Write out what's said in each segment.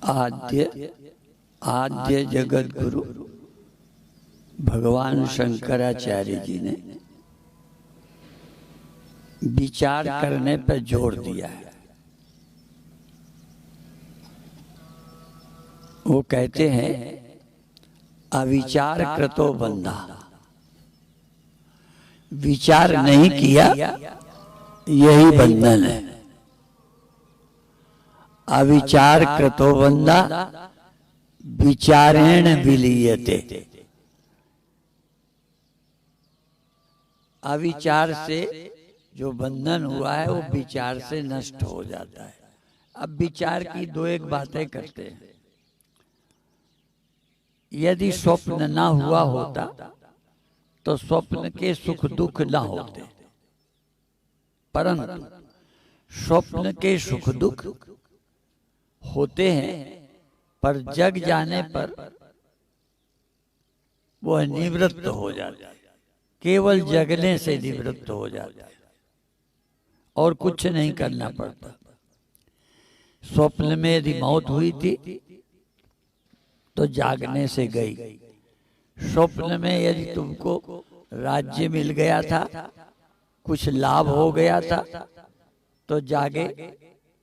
आद्य आद्य जगत गुरु भगवान शंकराचार्य जी ने विचार करने पर जोर दिया है। वो कहते हैं अविचार कृतो बंधा, विचार नहीं किया यही बंधन है। अविचार कृतो बंधा विचारेण विलीयते। अविचार से जो बंधन हुआ है वो विचार से नष्ट हो जाता है। अब विचार की दो एक बातें करते हैं। यदि स्वप्न ना हुआ होता तो स्वप्न के सुख दुख ना होते, परंतु स्वप्न के सुख दुख होते हैं, पर जग जाने पर वह निवृत्त हो जाता है। केवल जगने से निवृत्त हो जाता है और कुछ नहीं करना पड़ता। स्वप्न में यदि मौत हुई थी तो जागने से गई। स्वप्न में यदि तुमको राज्य मिल गया था, कुछ लाभ हो गया था, तो जागे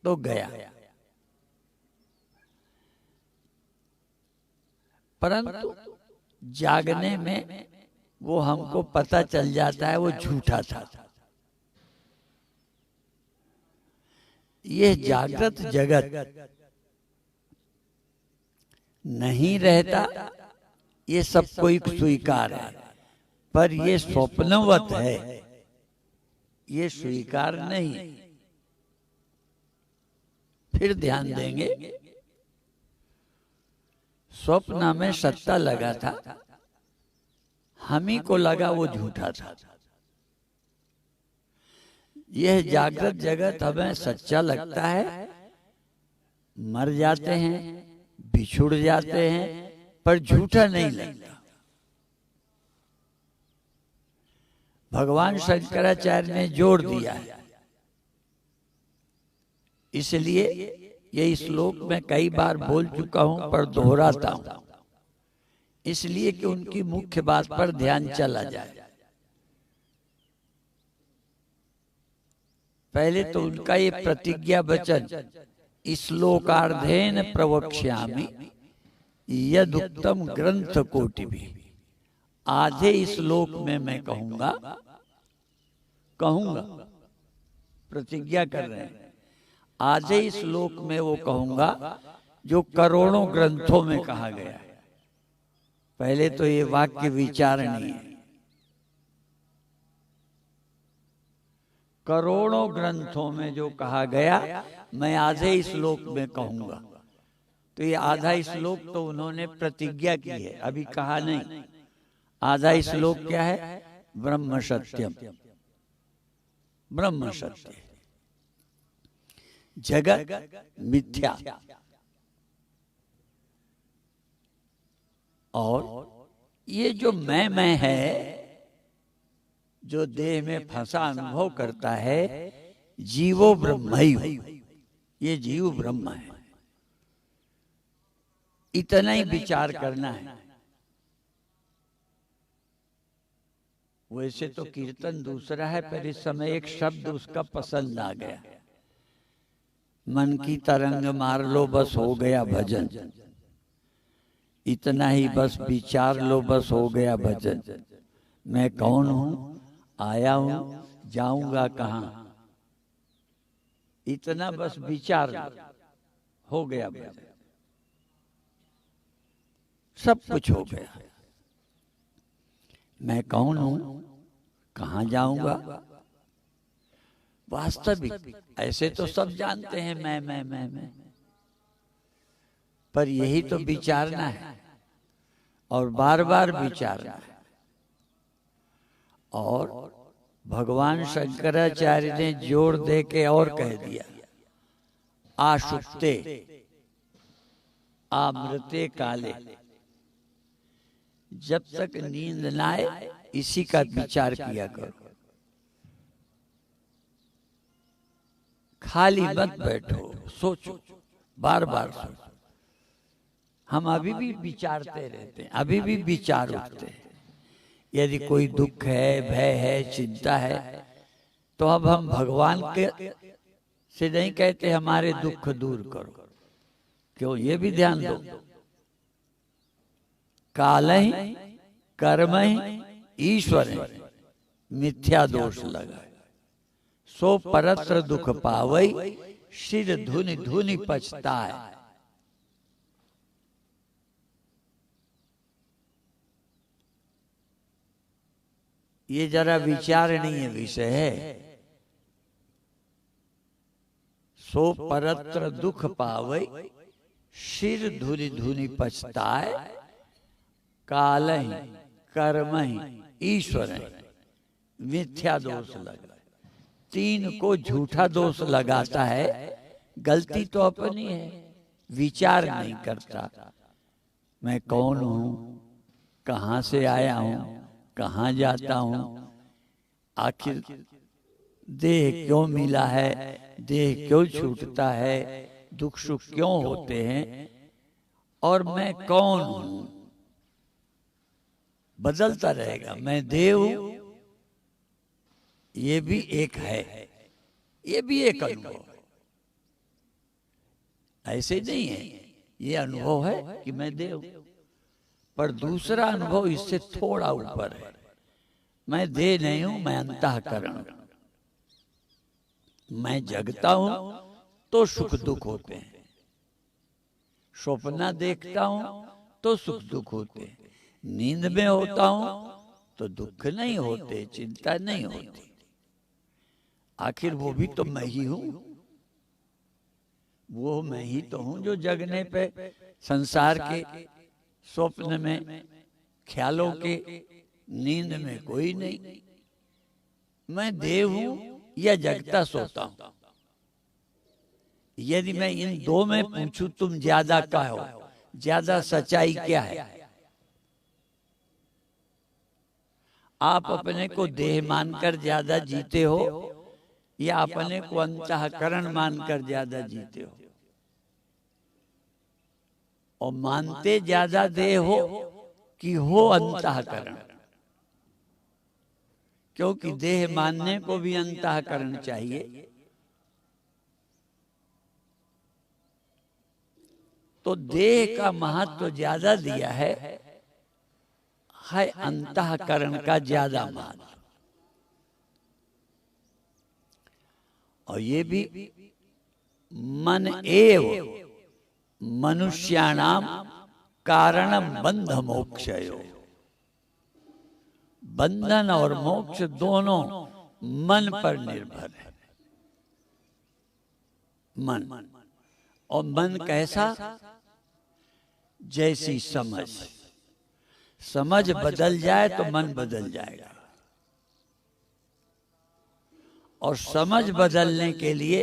तो गया। परंतु जागने में वो हमको पता चल जाता है वो झूठा था। ये जागृत जगत नहीं रहता, ये सब कोई स्वीकार है, पर ये स्वप्नवत है, ये स्वीकार नहीं। फिर ध्यान देंगे, स्वप्न में सत्ता लगा था, हम ही को लगा वो झूठा था। यह जागृत जगत हमें सच्चा लगता है, मर जाते हैं, बिछुड़ जाते हैं, पर झूठा नहीं लगता। भगवान शंकराचार्य ने जोड़ दिया है। इसलिए ये श्लोक में कई बार बोल चुका हूं, पर दोहराता हूं, इसलिए कि उनकी मुख्य बात पर ध्यान चला जाए। पहले तो उनका ये प्रतिज्ञा वचन, श्लोकार्धेन प्रवक्ष्यामि यदुक्तम ग्रंथ कोटि भी, आधे श्लोक में मैं कहूंगा प्रतिज्ञा कर रहे हैं, आधे श्लोक में वो कहूंगा जो करोड़ों ग्रंथों में कहा गया है। पहले तो ये वाक्य विचारणीय है। करोड़ों ग्रंथों में जो कहा गया मैं आधे श्लोक में कहूंगा। तो ये आधा श्लोक तो उन्होंने प्रतिज्ञा की है, अभी कहा नहीं। आधा श्लोक क्या है? ब्रह्म सत्यम, ब्रह्म सत्य, जगत मिथ्या, और ये जो मैं है, जो देह में फंसा अनुभव करता है, जीवो ब्रह्मैव, ये जीव ब्रह्म है। इतना ही विचार करना है। वैसे तो कीर्तन दूसरा है, पर इस समय एक शब्द उसका पसंद आ गया। मन की तरंग मार लो बस हो गया भजन, इतना ही बस विचार लो बस हो गया भजन। मैं कौन हूं, आया हूं, जाऊंगा कहां, इतना बस विचार हो गया भजन, सब कुछ हो गया। मैं कौन हूं, कहां जाऊंगा। वास्तविक ऐसे तो सब जानते हैं मैं, पर यही तो विचारना है और बार बार विचारना है। और भगवान शंकराचार्य ने जोर दे के और कह दिया, आशुप्ते आमृते काले, जब तक नींद ना आए इसी का विचार किया करो। खाली मत बैठो, सोचो, बार बार सोचो। हम अभी भी विचारते रहते हैं, अभी भी विचार उठते हैं। यदि कोई दुख है, भय है, चिंता है, तो अब हम भगवान के से नहीं कहते हमारे दुख दूर करो। क्यों? ये भी ध्यान दो, कालहि कर्महि ईश्वरहि मिथ्या दोष लगा, सो परत्र दुख पावई, सिर धुनि धुनि पछताए। ये जरा विचारणीय विषय है। सो परत्र दुख पावई, सिर धुनि धुनि पछताए, कालहि कर्महि ईश्वरहि मिथ्या दोष लगा। तीन को झूठा दोष लगाता है। गलती तो अपनी है, विचार नहीं करता। मैं कौन हूं, कहां से आया हूं, कहां जाता हूं, आखिर देह क्यों मिला है, देह क्यों छूटता है, दुख सुख क्यों होते हैं, और मैं कौन हूं। बदलता रहेगा। मैं देव हूं, ये भी एक है, ये भी एक अनुभव है। ऐसे नहीं है, ये अनुभव है कि मैं देव हूं, पर दूसरा अनुभव इससे थोड़ा ऊपर है। मैं देह नहीं हूं, मैं अंतःकरण। मैं जगता हूं तो सुख दुख होते हैं, स्वप्न देखता हूं तो सुख दुख होते हैं, नींद में होता हूं तो दुख नहीं होते, चिंता नहीं होती। आखिर वो भी तो मैं ही हूं। वो मैं ही तो हूं जो जगने पे संसार के, स्वप्न में, ख्यालों के, नींद में कोई नहीं। मैं देव हूं या जगता सोता हूं। यदि मैं इन दो में पूछूं तुम ज्यादा क्या हो, ज्यादा सच्चाई क्या है? आप अपने को देह मानकर ज्यादा जीते हो या अपने को अंतःकरण मानकर ज्यादा जीते हो? और मानते ज्यादा देह हो कि हो अंतःकरण? क्योंकि देह मानने को भी अंतःकरण चाहिए। तो देह का महत्व ज्यादा दिया है अंतःकरण का ज्यादा महत्व। और ये भी मन एव मनुष्याणाम कारणम बंध मोक्षयो। बंधन और मोक्ष दोनों मन पर निर्भर है। मन, और मन कैसा? जैसी समझ। समझ बदल जाए तो मन बदल जाएगा, और समझ बदलने के लिए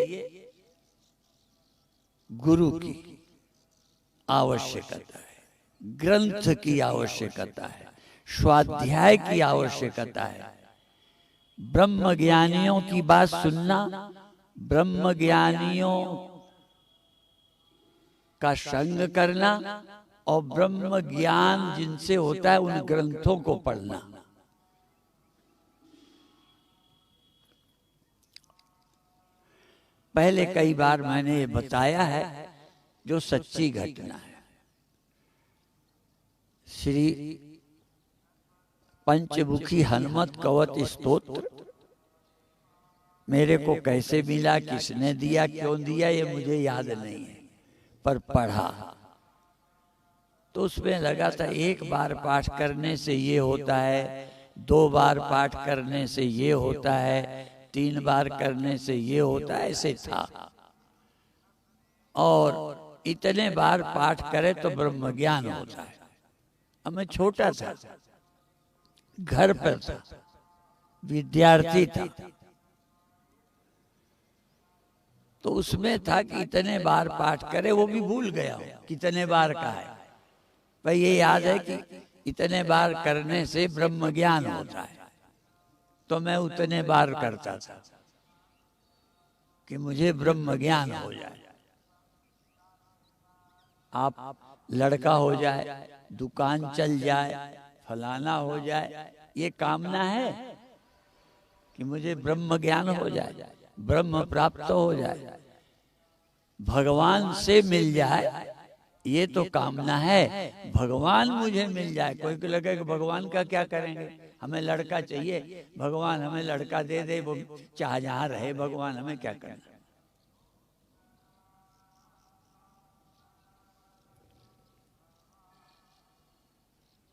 गुरु की आवश्यकता है, ग्रंथ की आवश्यकता है, स्वाध्याय की आवश्यकता है। ब्रह्म ज्ञानियों की बात सुनना, ब्रह्म ज्ञानियों का संग करना, और ब्रह्म ज्ञान जिनसे होता है उन ग्रंथों को पढ़ना। पहले कई बार मैंने ये बताया है, जो सच्ची घटना है। श्री पंचमुखी हनुमत कवच स्तोत्र मेरे को कैसे मिला, किसने दिया, क्यों दिया, ये मुझे याद नहीं है, पर पढ़ा तो उसमें लगा था एक बार पाठ करने से ये होता है, दो बार पाठ करने से ये होता है, तीन बार करने से ये होता है, ऐसे था। और इतने बार पाठ करे तो ब्रह्म ज्ञान होता है। अब मैं छोटा था, घर पर था, विद्यार्थी था, तो उसमें था कि इतने बार पाठ करे, वो भी भूल गया कितने बार का है। भाई ये याद है कि इतने बार करने से ब्रह्म ज्ञान होता है, तो मैं उतने बार करता था कि मुझे ब्रह्म ज्ञान हो जाए। आप लड़का हो जाए, दुकान चल जाए, फलाना हो जाए, ये कामना है कि मुझे ब्रह्म ज्ञान हो जाए, ब्रह्म प्राप्त हो जाए, भगवान से मिल जाए, ये तो कामना है। भगवान मुझे मिल जाए, कोई को लगे कि भगवान का क्या करेंगे, हमें लड़का चाहिए, भगवान हमें लड़का दे दे, वो चाहे जहां रहे, भगवान हमें क्या करना।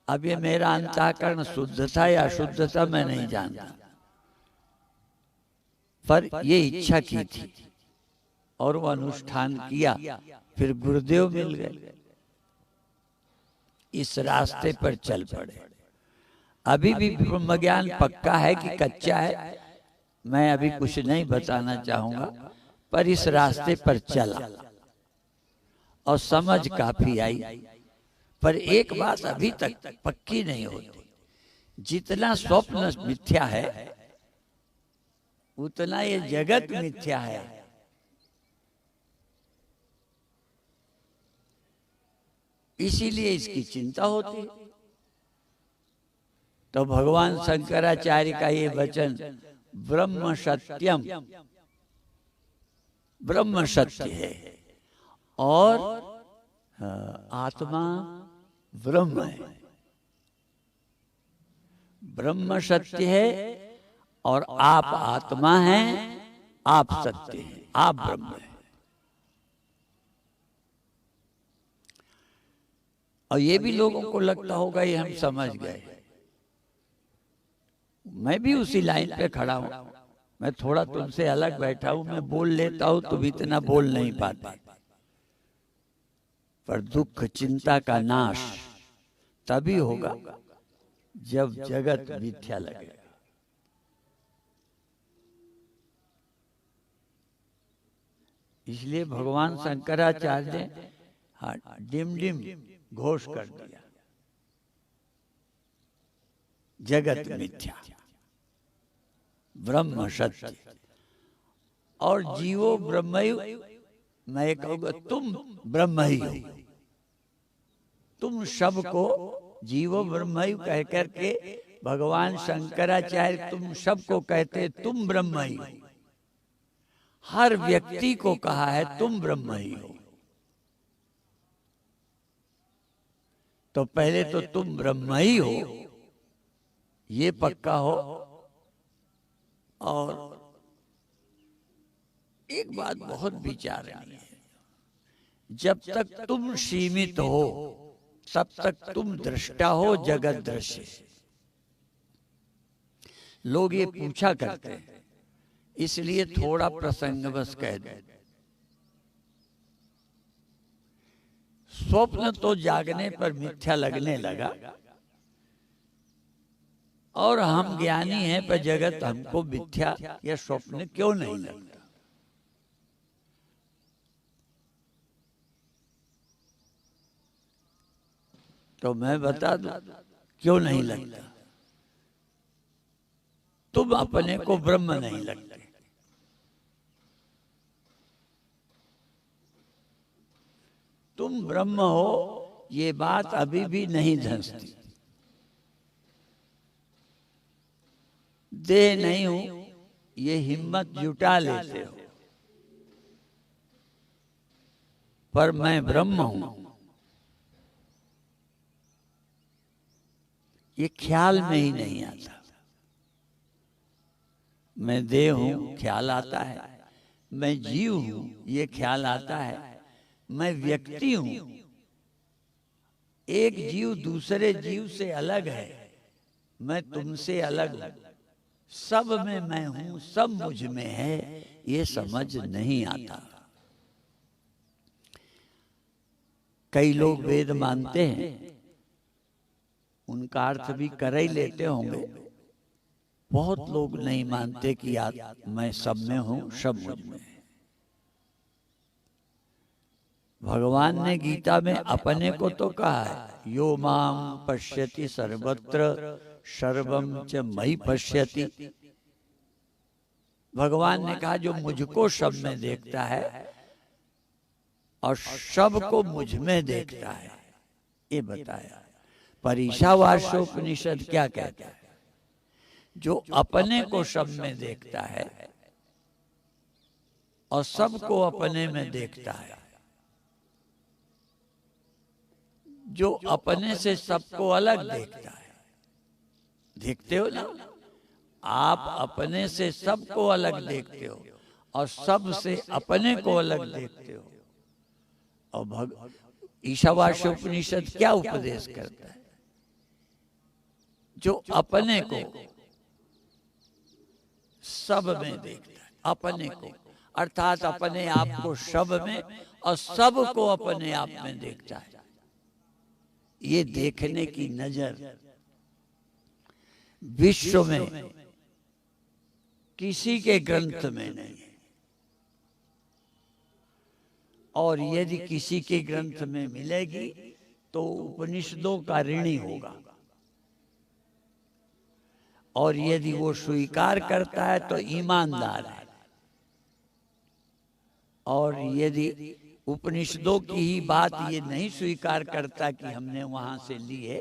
अब ये मेरा अंतःकरण शुद्ध था या अशुद्ध था मैं नहीं जानता, पर ये इच्छा की थी और वो अनुष्ठान किया, फिर गुरुदेव मिल गए, इस रास्ते पर चल पड़े। अभी भी ब्रह्म ज्ञान पक्का है कि कच्चा है, मैं अभी कुछ नहीं बताना चाहूंगा, पर इस रास्ते पर चला और समझ काफी आई। पर एक बात अभी तक पक्की नहीं होती, जितना स्वप्न मिथ्या है उतना ये जगत मिथ्या है। इसीलिए इसकी चिंता होती है। तो भगवान शंकराचार्य का ये वचन, ब्रह्म सत्यम, ब्रह्म सत्य है और आत्मा ब्रह्म है। ब्रह्म सत्य है और आप आत्मा हैं, आप सत्य हैं, आप ब्रह्म हैं। और ये भी लोगों को लगता होगा ये हम समझ गए, मैं भी उसी लाइन पे खड़ा हूं। मैं थोड़ा तुमसे अलग बैठा हूं, मैं बोल लेता हूं, तुम इतना बोल नहीं पाते। पर दुख चिंता का नाश तभी होगा जब जगत मिथ्या लगेगा। इसलिए भगवान शंकराचार्य ने डिम डिम घोष कर दिया, जगत मिथ्या, ब्रह्म सत्य और जीवो ब्रह्मयु। मैं कहूँगा तुम ब्रह्म ही हो, तुम सबको जीवो ब्रह्मयु कह करके भगवान शंकराचार्य तुम सबको कहते तुम ब्रह्म ही हो। हर व्यक्ति को कहा है तुम ब्रह्म ही हो। तो पहले तो तुम ब्रह्म ही हो, ये पक्का हो। और एक बात बहुत विचारनीय है, जब तक तुम सीमित हो तब तक तुम दृष्टा हो, जगत दृश्य। लोग ये पूछा करते हैं, इसलिए थोड़ा प्रसंग बस कह दे। स्वप्न तो जागने पर मिथ्या लगने लगा और हम ज्ञानी हैं, पर जगत हमको मिथ्या या स्वप्न क्यों नहीं लगता। तो मैं बता दूं क्यों नहीं लगता। तुम अपने को ब्रह्म नहीं लगते, तुम ब्रह्म हो ये बात अभी भी नहीं धंसती। देह नहीं हूं ये हिम्मत जुटा लेते हो, पर मैं ब्रह्म हूं ये ख्याल में ही नहीं आता। मैं देह हूं ख्याल आता है, मैं जीव हूं ये ख्याल आता है, मैं व्यक्ति हूं, एक जीव दूसरे जीव से अलग है, मैं तुमसे अलग हूं, सब में मैं हूं, सब मुझ में है, ये समझ नहीं आता। कई लोग वेद मानते हैं, उनका अर्थ भी कर ही लेते होंगे। बहुत लोग नहीं मानते कि मैं सब में हूं, सब मुझ में है। भगवान ने गीता में अपने को तो कहा है, यो माम पश्यति सर्वत्र सर्वम च मयि पश्यति। भगवान ने कहा जो मुझको सब में देखता है और सबको मुझ में देखता है, ये बताया। पर ईशावास्योपनिषद क्या कहता है? जो अपने को सब में देखता है और सबको अपने में देखता है, जो अपने से सबको अलग देखता है। देखते हो ना, आप अपने से सबको अलग देखते हो और सब से अपने को अलग देखते हो। और ईशावास्योपनिषद क्या उपदेश करता है? जो अपने को सब में देखता है, अपने को अर्थात अपने आप को सब में और सब को अपने आप में देखता है। ये देखने की नजर विश्व में किसी के ग्रंथ में नहीं है, और यदि किसी के ग्रंथ में मिलेगी तो उपनिषदों का ऋणी होगा। और यदि वो स्वीकार करता है तो ईमानदार है। और यदि उपनिषदों की ही बात ये नहीं स्वीकार करता कि हमने वहां से लिए,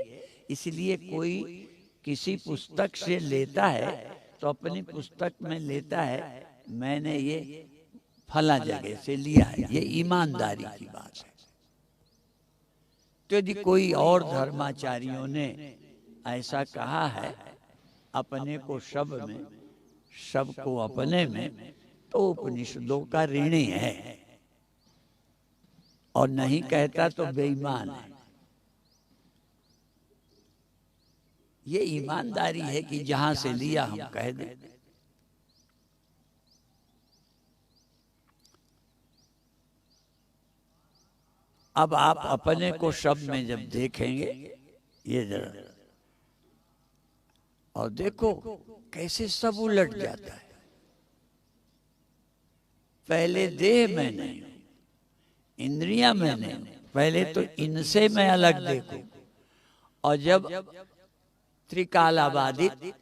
इसलिए कोई किसी पुस्तक से लेता है तो अपनी पुस्तक में लेता है, मैंने ये फला जगह से लिया है, ये ईमानदारी की बात है। तो यदि कोई और धर्माचार्यों ने ऐसा कहा है अपने को सब में, सबको अपने में, तो उपनिषदों का ऋणी है, और नहीं कहता तो बेईमान है। ये ईमानदारी है कि जहां से लिया हम कह दें। अब आप अपने को सब में जब देखेंगे, ये जरा और देखो कैसे सब उलट जाता है। पहले देह में नहीं, इंद्रियां में नहीं, पहले तो इनसे मैं अलग देखूं, और जब त्रिकाल अबाधित,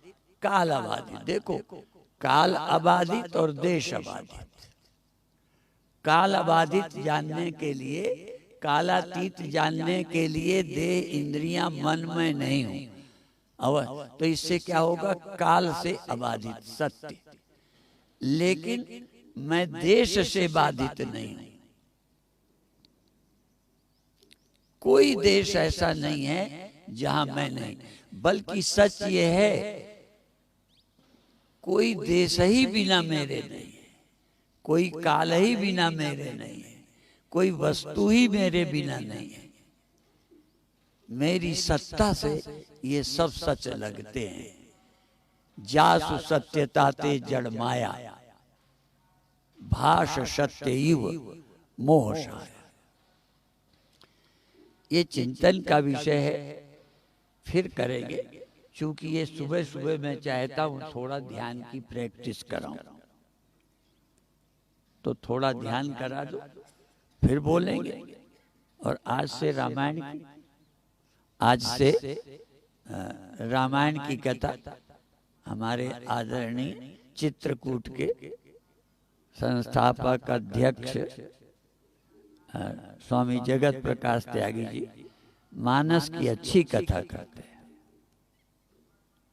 काल अबाधित, देखो काल अबाधित और देश अबाधित। काल अबाधित जानने के लिए, कालातीत जानने के लिए देह इंद्रियां मन में नहीं हूं। अब तो इससे क्या होगा? काल से अबाधित सत्य, लेकिन मैं देश से बाधित नहीं हूं। कोई देश ऐसा नहीं है जहां मैं नहीं, बल्कि सच ये है कोई देश ही बिना मेरे नहीं है, कोई काल ही बिना मेरे नहीं है, कोई वस्तु ही मेरे बिना नहीं है। मेरी सत्ता से ये सब सच लगते हैं। जासु सत्यताते जड़ माया, भाष सत्य इव मोह साया। ये चिंतन का विषय है, फिर करेंगे। क्योंकि ये सुबह सुबह मैं चाहता हूं थोड़ा ध्यान की प्रैक्टिस कराऊं, तो थोड़ा ध्यान करा दो, फिर बोलेंगे। और आज से रामायण की, आज से रामायण की कथा हमारे आदरणीय चित्रकूट के संस्थापक अध्यक्ष स्वामी जगत प्रकाश त्यागी जी मानस की अच्छी कथा करते हैं,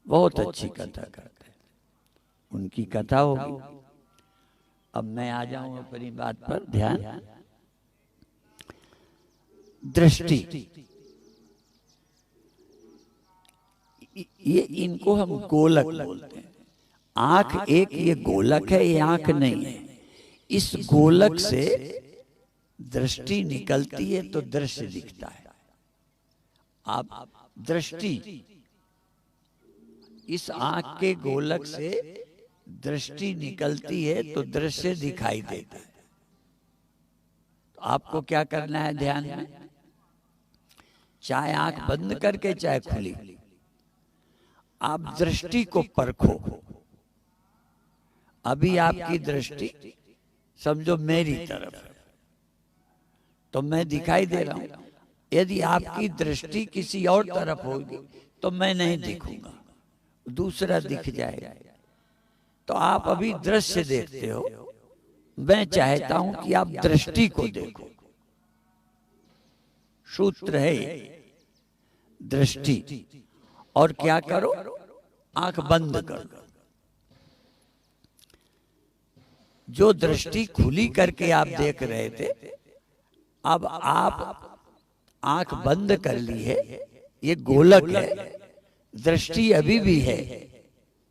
बहुत अच्छी कथा करते हैं। उनकी कथा होगी। अब मैं आ जाऊं अपनी बात पर ध्यान। दृष्टि, ये इनको हम गोलक बोलते हैं। आंख एक ये गोलक है, ये आंख नहीं है। इस गोलक से दृष्टि निकलती है तो दृश्य दिखता है। आप दृष्टि, इस आंख के गोलक से दृष्टि निकलती है तो दृश्य दिखाई देता है। तो आपको क्या करना है ध्यान में? चाहे आंख बंद करके चाहे खुली, आप दृष्टि को परखो। अभी आपकी दृष्टि समझो मेरी तरफ है, तो मैं दिखाई दे रहा हूं। यदि आपकी दृष्टि किसी और तरफ होगी तो मैं नहीं दिखूंगा, दूसरा दिख जाएगा। तो आप अभी दृश्य देखते हो, मैं चाहता हूं कि आप दृष्टि को देखो। सूत्र है दृष्टि। और क्या करो, आंख बंद कर दो। जो दृष्टि खुली करके आप देख रहे थे, अब आप आंख बंद कर ली है। ये गोलक है, दृष्टि अभी भी है,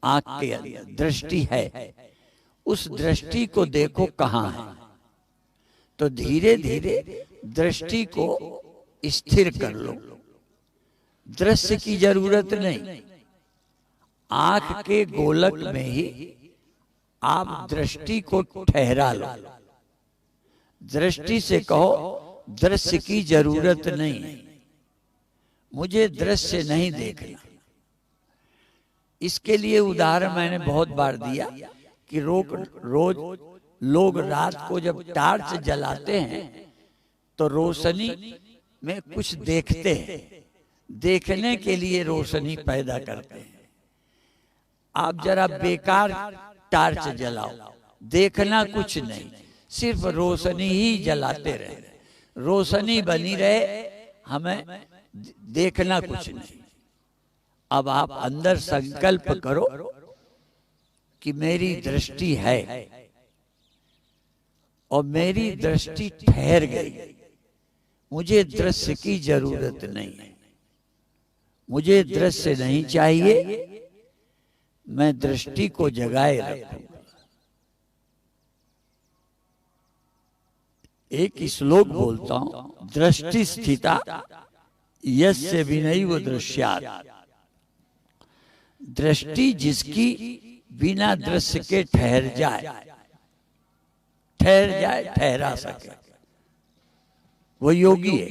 आंख के अंदर दृष्टि है। उस दृष्टि को देखो कहाँ है। तो धीरे धीरे दृष्टि को स्थिर कर लो। दृश्य की जरूरत नहीं, आंख के गोलक में ही आप दृष्टि को ठहरा लो। दृष्टि से कहो दृश्य की जरूरत नहीं, मुझे दृश्य नहीं देखना। इसके लिए उदाहरण मैंने बहुत बार दिया कि रोज लोग रात को जब टार्च जलाते हैं तो रोशनी में कुछ देखते हैं, देखने के लिए रोशनी पैदा करते हैं। आप जरा बेकार टार्च जलाओ, देखना कुछ नहीं, सिर्फ रोशनी ही जलाते रहे, रोशनी बनी रहे, हमें देखना कुछ नहीं। अब आप अंदर संकल्प करो कि मेरी दृष्टि है और मेरी दृष्टि ठहर गई, मुझे दृश्य की जरूरत नहीं है, मुझे दृश्य नहीं चाहिए, मैं दृष्टि को जगाए रखूंगा। एक श्लोक बोलता हूं, दृष्टि स्थिता यस्य विनैव दृश्यात्। दृष्टि जिसकी बिना दृश्य के ठहर जाए, ठहरा सके, वो योगी है।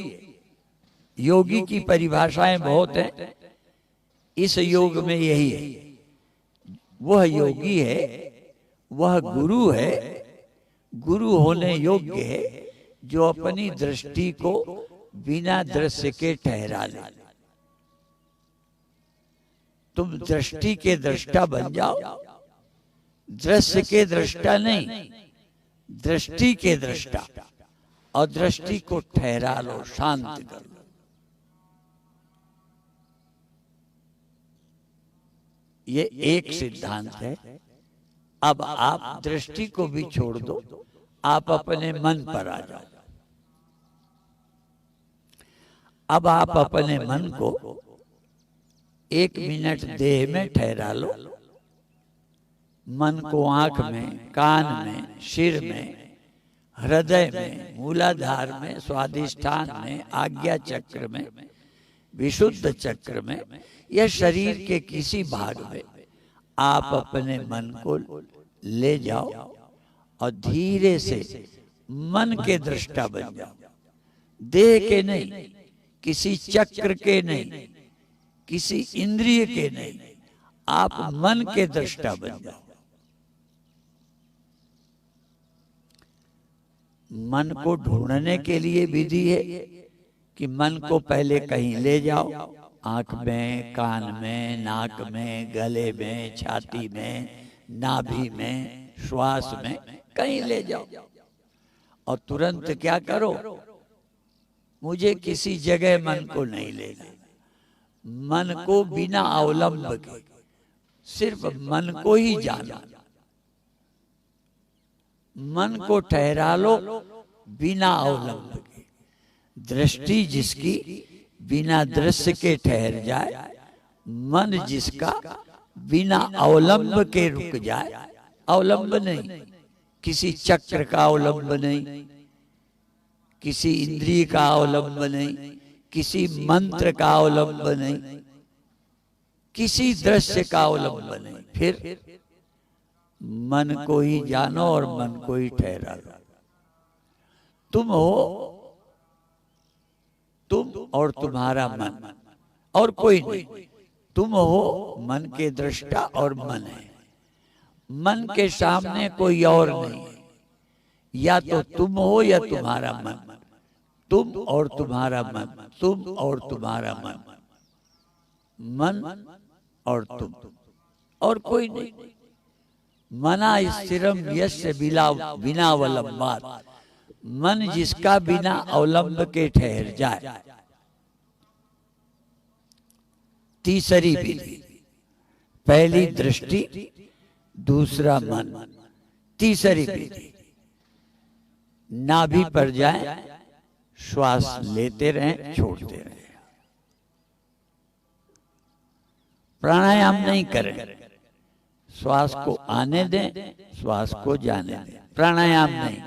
योगी की परिभाषाएं बहुत हैं, इस योग में यही है। वह योगी है, वह गुरु है, गुरु होने योग्य है, जो अपनी दृष्टि को बिना दृश्य के ठहरा ले। तुम दृष्टि के दृष्टा बन जाओ, दृश्य के दृष्टा नहीं, दृष्टि के दृष्टा, और दृष्टि को ठहरा लो, शांत कर लो। ये एक सिद्धांत है। अब आप दृष्टि को भी छोड़ दो, आप अपने मन पर आ जाओ। अब आप अपने मन को 1 मिनट देह में ठहरा लो। मन को आंख में, कान में, सिर में, हृदय में, मूलाधार में, स्वादिष्ठान में, आज्ञा चक्र में, विशुद्ध चक्र में, या शरीर के किसी भाग में आप अपने मन को ले जाओ और धीरे से मन के दृष्टा बन जाओ। देह के नहीं, किसी चक्र के नहीं, किसी इंद्रिय के नहीं, आप मन के दृष्टा बन जाओ। मन को ढूंढने के लिए विधि है कि मन को पहले कहीं ले जाओ, आंख में, कान में, नाक में, गले में, छाती में, नाभि में, श्वास में, कहीं ले जाओ और तुरंत क्या करो, मुझे किसी जगह मन को नहीं लेना। मन को बिना अवलंब के, सिर्फ मन को ही जाना। मन को ठहरा लो बिना अवलंब के। दृष्टि जिसकी बिना दृश्य के ठहर जाए, मन जिसका बिना अवलंब के रुक जाए। अवलंब नहीं, किसी चक्र का अवलंब नहीं, किसी इंद्रिय का अवलंब नहीं, किसी मंत्र का अवलंब नहीं, किसी दृश्य का अवलंब नहीं। फिर मन को ही जानो और मन को ही ठहरा लो। तुम हो, तुम और तुम्हारा मन, और कोई नहीं। तुम हो मन के दृष्टा और मन है। मन के सामने कोई और नहीं है। या तो तुम हो या तुम्हारा मन, तुम और तुम्हारा मन, तुम और तुम्हारा मन, मन और तुम, और कोई नहीं। मना स्थिरम यस्य बिना अवलंबात्। मन जिसका बिना अवलंब के ठहर जाए, तीसरी विधि, पहली दृष्टि, दूसरा मन। तीसरी विधि, नाभि पर जाएं, श्वास लेते रहें, छोड़ते रहें। प्राणायाम नहीं करें, श्वास को आने दें, श्वास को जाने दें, प्राणायाम नहीं।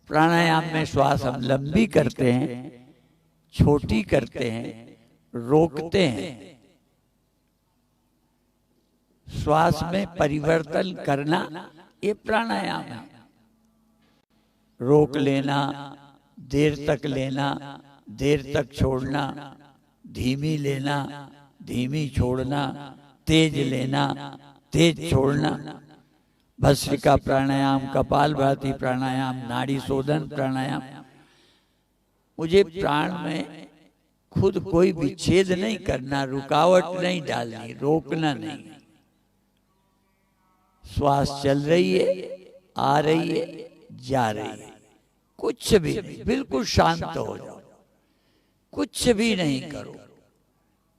प्राणायाम में श्वास हम लंबी करते हैं, छोटी करते हैं, रोकते हैं। श्वास में परिवर्तन करना ये प्राणायाम है। रोक लेना, देर तक लेना, देर तक छोड़ना, धीमी लेना, धीमी छोड़ना, तेज लेना, तेज छोड़ना। भस्त्रिका प्राणायाम, कपालभाति प्राणायाम, नाड़ी शोधन प्राणायाम। मुझे प्राण में खुद कोई विच्छेद नहीं करना, रुकावट नहीं डालनी, रोकना नहीं। श्वास चल रही है, आ रही है, जा रही है, कुछ भी नहीं, बिल्कुल शांत हो जाओ, कुछ भी नहीं करो,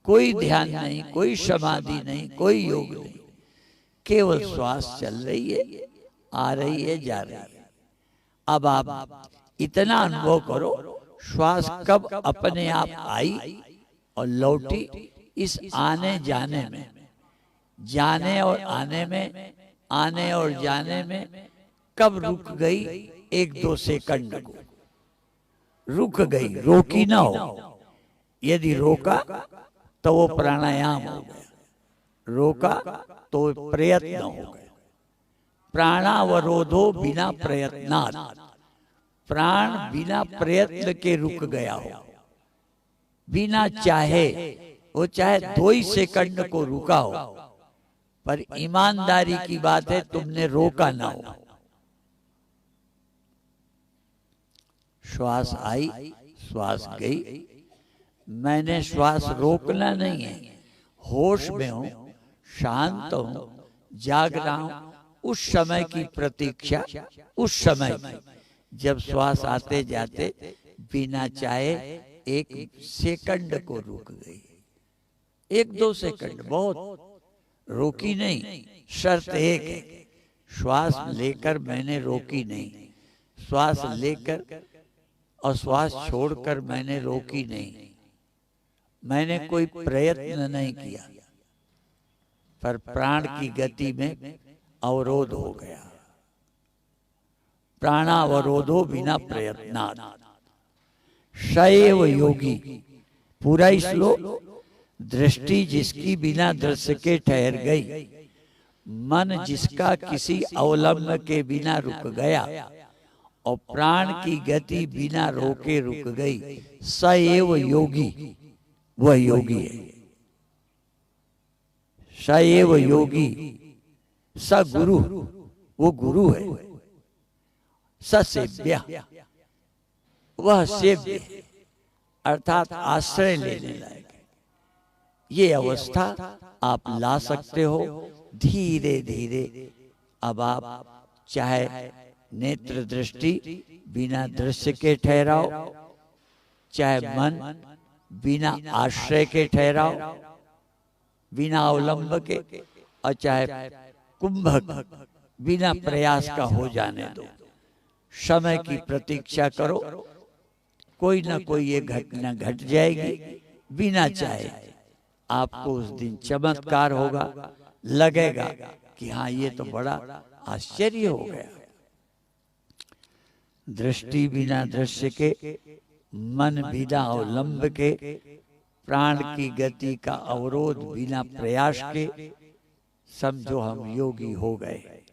कोई ध्यान नहीं, कोई समाधि नहीं, कोई योग नहीं, केवल श्वास चल रही है, आ रही है, जा रही है। अब आप इतना अनुभव करो, श्वास कब अपने आप आई और लौटी, इस आने जाने में, जाने और आने में, आने और जाने में कब रुक गई, 1-2 सेकंड को रुक गई, रोकी ना हो। यदि रोका तो वो प्राणायाम हो गया, रोका तो प्रयत्न हो गया। प्राणावरोधो बिना प्रयत्नात्, प्राण बिना प्रयत्न के रुक गया हो, बिना चाहे, वो चाहे 2 ही सेकंड को रुका हो, पर ईमानदारी की बात है तुमने रोका ना हो। श्वास आई, श्वास गई, मैंने श्वास रोकना नहीं है, होश में हूं, शांत हूं, जाग रहा हूं। उस समय की प्रतीक्षा, उस समय की जब श्वास आते जाते बिना चाहे 1 सेकंड को रुक गई, 1-2 सेकंड, बहुत रोकी नहीं। शर्त एक है, श्वास लेकर मैंने रोकी नहीं, श्वास लेकर और श्वास छोड़कर मैंने रोकी नहीं, मैंने कोई प्रयत्न नहीं किया, पर प्राण की गति में अवरोध हो गया। प्राणावरोधो बिना प्रयत्नात् सएव योगी। पूरा श्लोक, दृष्टि जिसकी बिना दृश्य के ठहर गई, मन जिसका किसी अवलंब के बिना रुक गया, और प्राण की गति बिना रोके रुक गई, सएव योगी, वह योगी है। सएव योगी, स गुरु, वो गुरु है। स सेव्य, वह सेव्य है, अर्थात आश्रय लेने लायक है। ये अवस्था आप ला सकते हो धीरे धीरे। अब आप चाहे नेत्र दृष्टि बिना दृश्य के ठहराओ, चाहे मन बिना आश्रय के ठहराओ, बिना अवलंब के, और चाहे कुंभक बिना प्रयास का हो जाने दो। समय की प्रतीक्षा करो, कोई ना कोई ये घटना घट जाएगी बिना चाहे। आपको उस दिन चमत्कार होगा, लगेगा कि हाँ ये तो बड़ा आश्चर्य हो गया। दृष्टि बिना दृश्य के, मन बिना अवलंब के, प्राण की गति का अवरोध बिना प्रयास के, समझो हम योगी हो गए,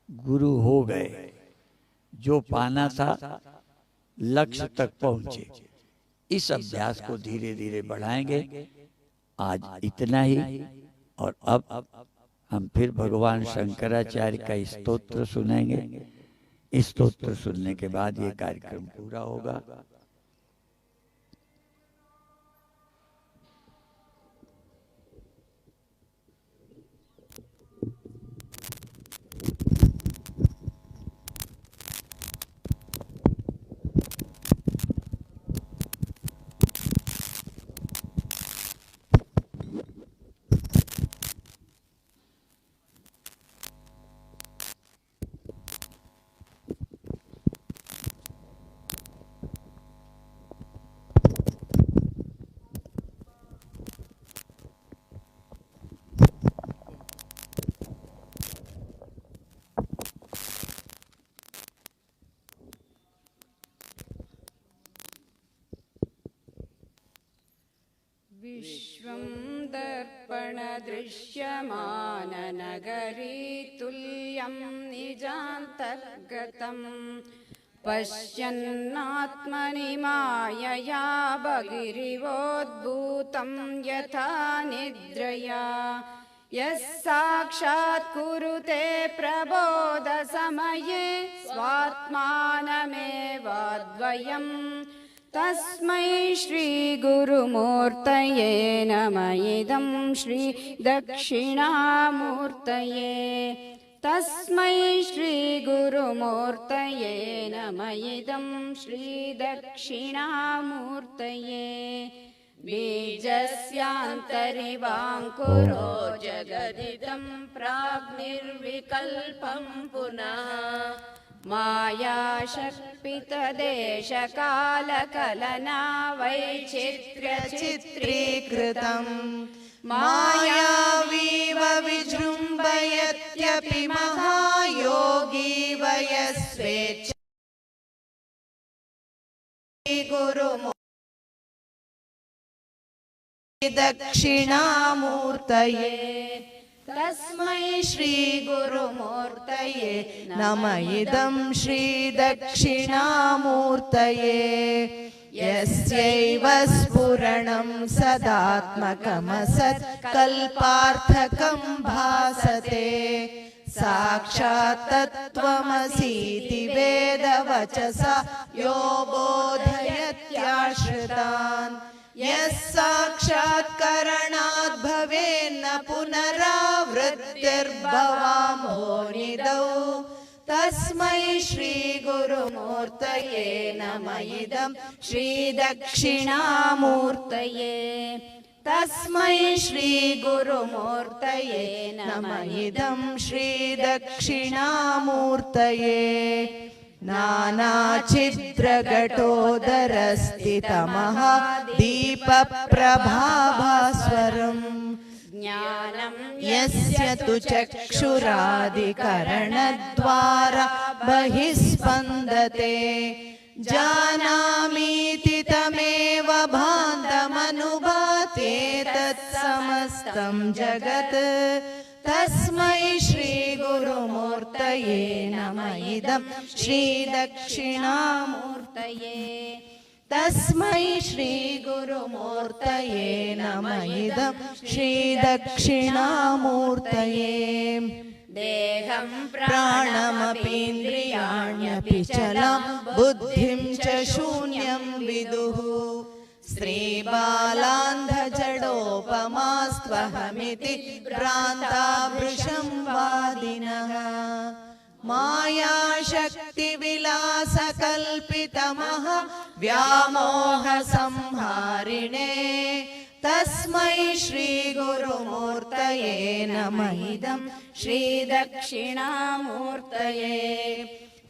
गुरु हो गए। जो पाना था लक्ष्य तक पहुंचे। इस अभ्यास को धीरे धीरे बढ़ाएंगे। आज इतना ही, और अब हम फिर भगवान शंकराचार्य का स्तोत्र सुनेंगे। इस स्तोत्र सुनने के बाद ये कार्यक्रम पूरा होगा। दृश्यमाननगरी तुल्यं निजान्तर्गतम् पश्यन्नात्मनि मायया बहिरिवोद्भूतं यथा निद्रया यः साक्षात् कुरुते प्रबोधसमये स्वात्मानमेवाद्वयम् तस्मै श्रीगुरुमूर्तये नमः इदं श्रीदक्षिणामूर्तये तस्मै श्रीगुरुमूर्तये नमः इदं श्रीदक्षिणामूर्तये बीजस्यान्तरिवाङ्कुरो जगदिदं प्राग्निर्विकल्पं पुनः मायाशक्तितदेशकालकलना वैचित्र्यचित्रीकृतम् मायावीव विजृम्भयत्यपि महायोगी वयस्वेच्छ गुरुमूर्तये दक्षिणामूर्तये तस्मै श्रीगुरुमूर्तये नमः इदं श्रीदक्षिणामूर्तये यस्यैव स्फुरणं सदात्मकमसत्कल्पार्थकं भासते साक्षात् तत्त्वमसीति वेदवचसा यो बोधयत्याश्रितान् यः साक्षात्करणात् भवेन्न पुनरावृत्तिर्भवामोनिदौ तस्मै श्रीगुरुमूर्तये नमः इदं श्रीदक्षिणामूर्तये तस्मै श्रीगुरुमूर्तये नमः इदं श्रीदक्षिणामूर्तये नानाचिद्रघटोदरस्थितमः दीपप्रभाभास्वरम् ज्ञानं यस्य तु चक्षुरादिकरणद्वारा बहिः स्पन्दते जानामीति तमेव भान्तमनुभाते तत्समस्तं जगत् तस्मै श्रीगुरुमूर्तये नमः इदं श्रीदक्षिणामूर्तये तस्मै श्रीगुरुमूर्तये नमः इदं श्रीदक्षिणामूर्तये देहं प्राणमपीन्द्रियाण्यपि चलं बुद्धिं च शून्यं विदुः स्त्रीबालान्धजडोपमास्त्वहमिति भ्रान्ताभृशं वादिनः मायाशक्तिविलासकल्पितमः व्यामोहसंहारिणे तस्मै श्रीगुरुमूर्तये नमः इदं श्रीदक्षिणामूर्तये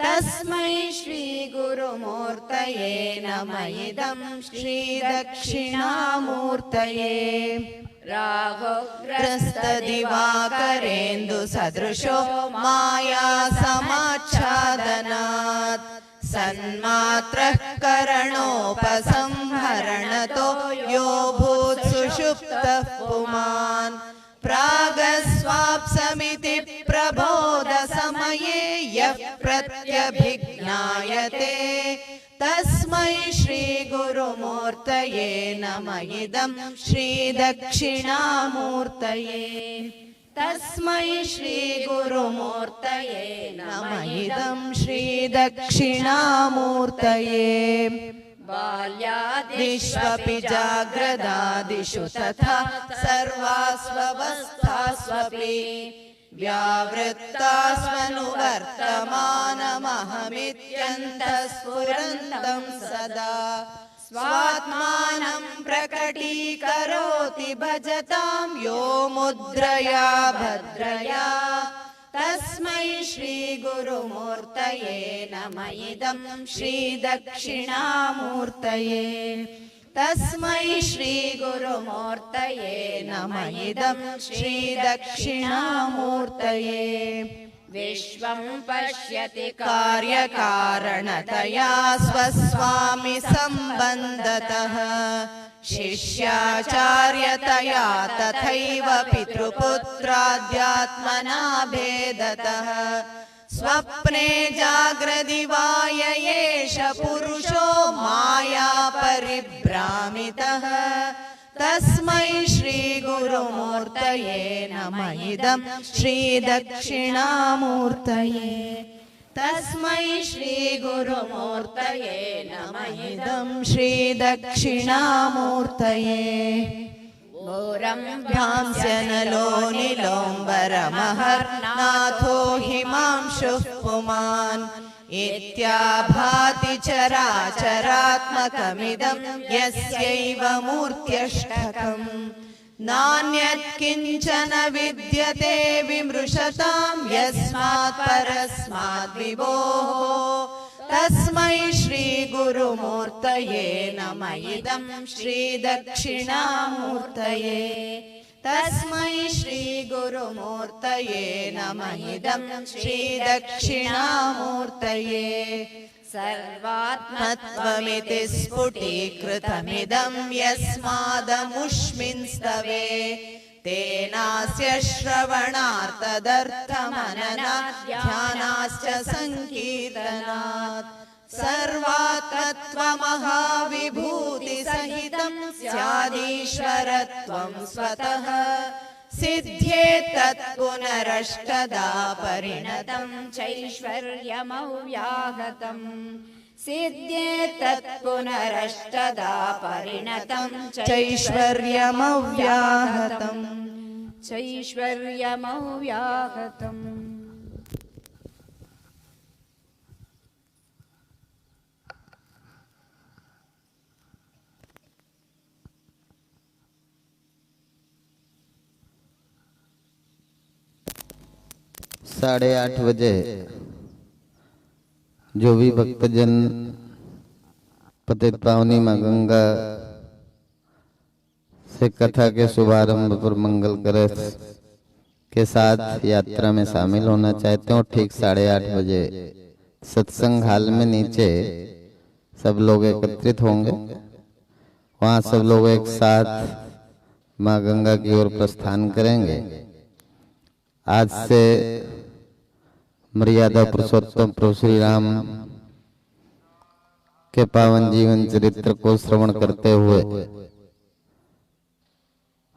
तस्मै श्रीगुरुमूर्तये नमः इदं श्रीदक्षिणामूर्तये राहुग्रस्तदिवाकरेन्दुसदृशो मायासमाच्छादनात् सन्मात्रः करणोपसंहरणतो यो भूत्सुषुप्तः पुमान् प्रागस्वाप्समिति प्रबोधसमये यः प्रत्यभिज्ञायते तस्मै श्रीगुरुमूर्तये नमः इदं श्रीदक्षिणामूर्तये तस्मै श्रीगुरुमूर्तये नमः इदं श्रीदक्षिणामूर्तये बाल्यादिष्वपि जाग्रदादिषु तथा सर्वास्वस्थास्वपि व्यावृत्तास्मनुवर्तमानमहमित्यन्तःस्फुरन्तं सदा स्वात्मानं प्रकटीकरोति भजतां यो मुद्रया भद्रया तस्मै श्रीगुरुमूर्तये नमः इदं श्रीदक्षिणामूर्तये तस्मै श्रीगुरुमूर्तये नमः इदं श्रीदक्षिणामूर्तये विश्वं पश्यति कार्यकारणतया स्वस्वामि सम्बन्धतः शिष्याचार्यतया तथैव पितृपुत्राद्यात्मना भेदतः स्वप्ने जाग्रदि वा य एष पुरुषो माया परिभ्रामितः तस्मै श्रीगुरुमूर्तये नमः इदं श्रीदक्षिणामूर्तये तस्मै श्रीगुरुमूर्तये नमः इदं श्रीदक्षिणामूर्तये घोरं भ्रांस्यनलो नीलोम्बरमहर्नाथो हिमांशुः पुमान् इत्याभाति चराचरात्मकमिदं यस्यैव मूर्त्यष्टकम् नान्यत् किञ्चन विद्यते विमृशतां यस्मात् परस्माद् विभोः तस्मै श्रीगुरुमूर्तये नमः इदं श्रीदक्षिणामूर्तये तस्मै श्रीगुरुमूर्तये नमः इदं श्रीदक्षिणामूर्तये सर्वात्मत्वमिति स्फुटीकृतमिदं यस्मादमुष्मिंस्तवे तेनास्य श्रवणार्थदर्थमननात् ध्यानाश्च सङ्कीर्तनात् सर्वात्मत्वमहाविभूतिसहितं स्यादीश्वरत्वं स्वतः सिद्ध्येत् तत्पुनरष्टदा परिणतं चैश्वर्यमव्याहतम् सिद्ध्येत् तत्पुनरष्टदा परिणतं चैश्वर्यमव्याहतम् चैश्वर्यमव्याहतम्। साढ़े 8 बजे जो भी भक्तजन पतित पावनी मां गंगा से कथा के शुभारंभ पर मंगल कलश के साथ यात्रा में शामिल होना चाहते हो, ठीक 8:30 बजे सत्संग हाल में नीचे सब लोग एकत्रित होंगे। वहाँ सब लोग एक साथ मां गंगा की ओर प्रस्थान करेंगे। आज से मर्यादा पुरुषोत्तम प्रभु श्री राम के पावन जीवन चरित्र को श्रवण करते हुए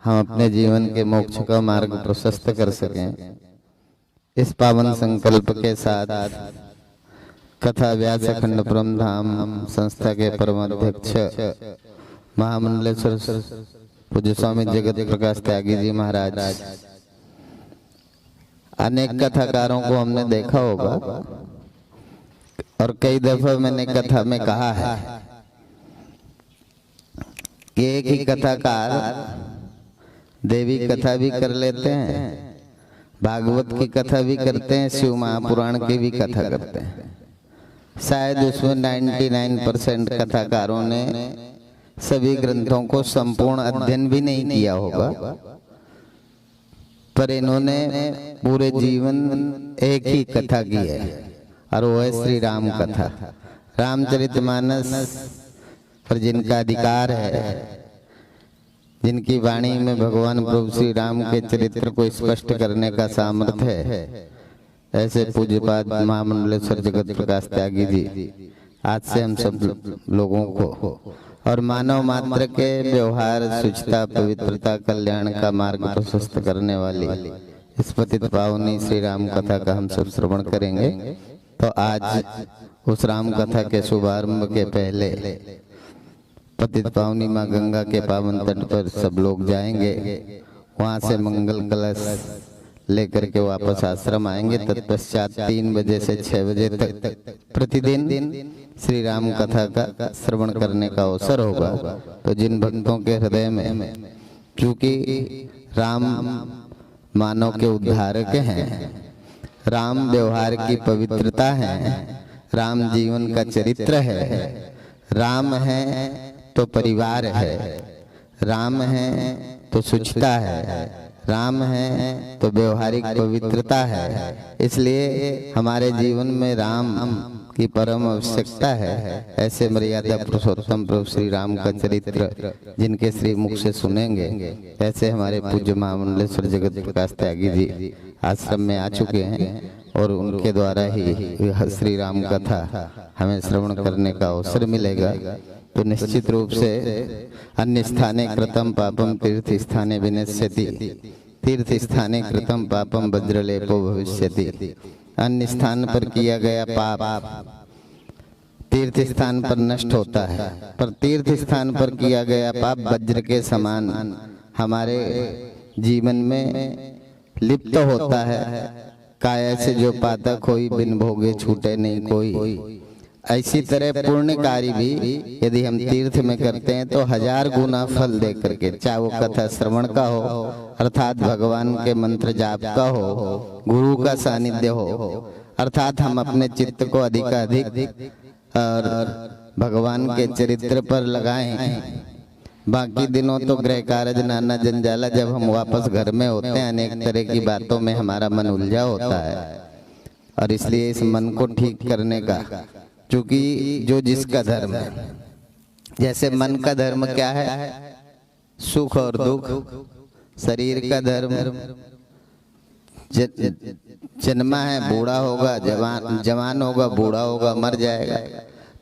हम अपने जीवन के मोक्ष का मार्ग प्रशस्त कर सकें, इस पावन संकल्प के साथ कथा व्यास अखंड परम धाम संस्था के परम अध्यक्ष महामंडलेश्वर पूज्य स्वामी जगत प्रकाश त्यागी जी महाराज, अनेक कथाकारों को हमने देखा होगा और कई दफा मैंने कथा में कहा है कि एक ही कथाकार देवी कथा भी कर लेते हैं, भागवत की कथा भी करते हैं, शिव महापुराण की भी कथा करते हैं। शायद उसमें 99% कथाकारों ने सभी ग्रंथों को संपूर्ण अध्ययन भी नहीं किया होगा, पर इन्होंने पूरे जीवन एक ही कथा की है और वो है श्री राम कथा। रामचरितमानस पर जिनका अधिकार है, जिनकी वाणी में भगवान प्रभु श्री राम के चरित्र को स्पष्ट करने का सामर्थ्य है, ऐसे पूज्यपाद महामंडलेश्वर जगत प्रकाश त्यागी जी आज से हम सब लोगों को और मानव मात्र के व्यवहार, शुचिता, पवित्रता, कल्याण का मार्ग प्रशस्त करने वाली इस पतित पावनी श्री राम कथा का हम सब श्रवण करेंगे। तो आज उस राम कथा के शुभारंभ के पहले पतित पावनी मां गंगा के पावन तट पर सब लोग जाएंगे, वहां से मंगल कलश लेकर के वापस आश्रम आएंगे। तत्पश्चात 3 बजे से 6 बजे तक प्रतिदिन श्री राम कथा का श्रवण करने का अवसर होगा। तो जिन भक्तों के हृदय में, क्योंकि राम मानव के उद्धारक हैं, राम व्यवहार की पवित्रता है, राम जीवन का चरित्र है, राम है तो परिवार है, राम है तो शुचिता है, राम है तो व्यवहारिक पवित्रता है। इसलिए हमारे जीवन में राम की परम आवश्यकता है। ऐसे मर्यादा पुरुषोत्तम प्रभु श्री राम का चरित्र जिनके श्री मुख से सुनेंगे, ऐसे हमारे पूज्य महामंडलेश्वर जगत प्रकाश त्यागी जी आश्रम में आ चुके हैं और उनके द्वारा ही श्री राम कथा हमें श्रवण करने का अवसर मिलेगा। तो निश्चित रूप से अन्य स्थाने कृतम पापम तीर्थ स्थाने विनश्यति, तीर्थ स्थाने कृतम पापम वज्रलेपो भविष्यति। अन्य स्थान पर किया गया पाप तीर्थ स्थान पर नष्ट होता है, पर तीर्थ स्थान पर किया गया पाप वज्र के समान हमारे जीवन में लिप्त होता है। काया से जो पाता कोई बिन भोगे छूटे नहीं कोई। ऐसी तरह पुण्य कार्य भी यदि हम तीर्थ में करते हैं तो 1000 गुना फल दे करके, चाहे वो कथा श्रवण का हो अर्थात भगवान के मंत्र जाप का हो, गुरु का सानिध्य हो, अर्थात हम अपने चित्त को अधिकाधिक और भगवान के चरित्र पर लगाएं। बाकी दिनों तो गृह कार्य नाना जंजाला, जब हम वापस घर में होते हैं अनेक तरह की बातों में हमारा मन उलझा होता है। और इसलिए इस मन को ठीक करने का, क्योंकि जो जिसका धर्म है, जैसे मन का धर्म क्या है, सुख और दुख। शरीर का धर्म जन्मा है, बूढ़ा होगा, जवान होगा, बूढ़ा होगा, मर जाएगा।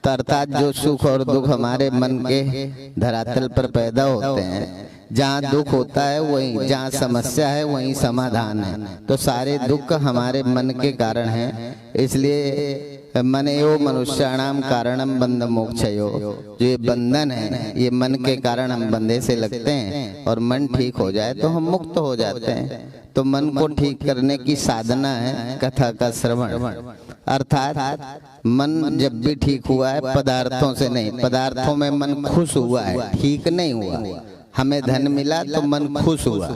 तो अर्थात जो सुख और दुख हमारे मन के धरातल पर पैदा होते हैं, जहाँ दुख होता है वहीं, जहाँ समस्या है वहीं समाधान है। तो सारे दुख हमारे मन के कारण हैं। इसलिए मन एवं मनुष्याणाम कारणम बंध मोक्षयो, जो ये बंधन है ये मन के कारण हम बंधे से लगते हैं, और मन ठीक हो जाए तो हम मुक्त हो जाते हैं। तो मन को ठीक करने की साधना है कथा का श्रवण। अर्थात मन जब भी ठीक हुआ है पदार्थों से नहीं, पदार्थों में मन खुश हुआ है, ठीक नहीं हुआ। हमें धन मिला तो मन खुश हुआ,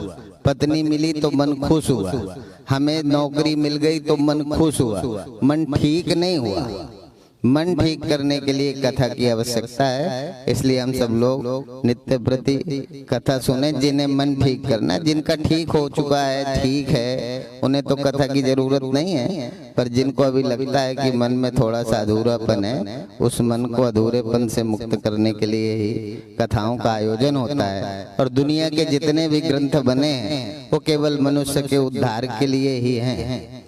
पत्नी मिली तो मन खुश हुआ, हमें नौकरी मिल गई तो मन खुश हुआ, मन ठीक नहीं हुआ। मन ठीक करने के लिए कथा की आवश्यकता है। इसलिए हम सब लोग नित्य प्रति कथा सुने। जिन्हें मन ठीक करना, जिनका ठीक हो चुका है, ठीक है, उन्हें तो कथा की जरूरत नहीं है। पर जिनको अभी लगता है कि मन में थोड़ा सा अधूरापन है, उस मन को अधूरेपन से मुक्त करने के लिए ही कथाओं का आयोजन होता है। और दुनिया के जितने भी ग्रंथ बने हैं वो केवल मनुष्य के उद्धार के लिए ही हैं,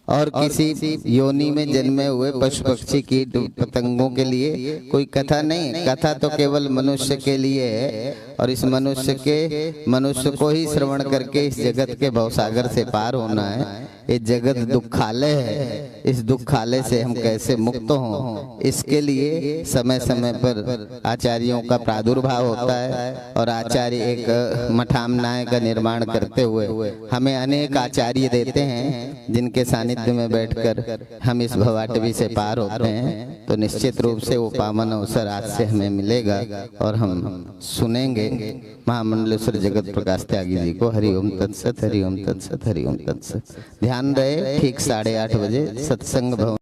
और किसी योनि में जन्मे हुए पशु पक्षी कीट पतंगों के लिए कोई कथा नहीं। कथा तो केवल मनुष्य के लिए है, और इस मनुष्य को ही श्रवण करके इस जगत के भवसागर से पार होना है। ये जगत दुखालय है, इस दुखालय से हम कैसे मुक्त हों, इसके लिए समय समय पर आचार्यों का प्रादुर्भाव होता है। और आचार्य एक मठामनाय का निर्माण करते हुए हमें अनेक आचार्य देते हैं, जिनके सानिध्य में बैठकर हम इस भवाटवी से पार होते हैं। तो निश्चित रूप से वो पावन अवसर आज से हमें मिलेगा और हम सुनेंगे महामंडलेश्वर जगत प्रकाश त्यागी जी को। हरिओम तत्सत, हरिओम तत्सत, हरिओम तत्सत। ध्यान रहे, ठीक 8:30 बजे सत्संग भवन।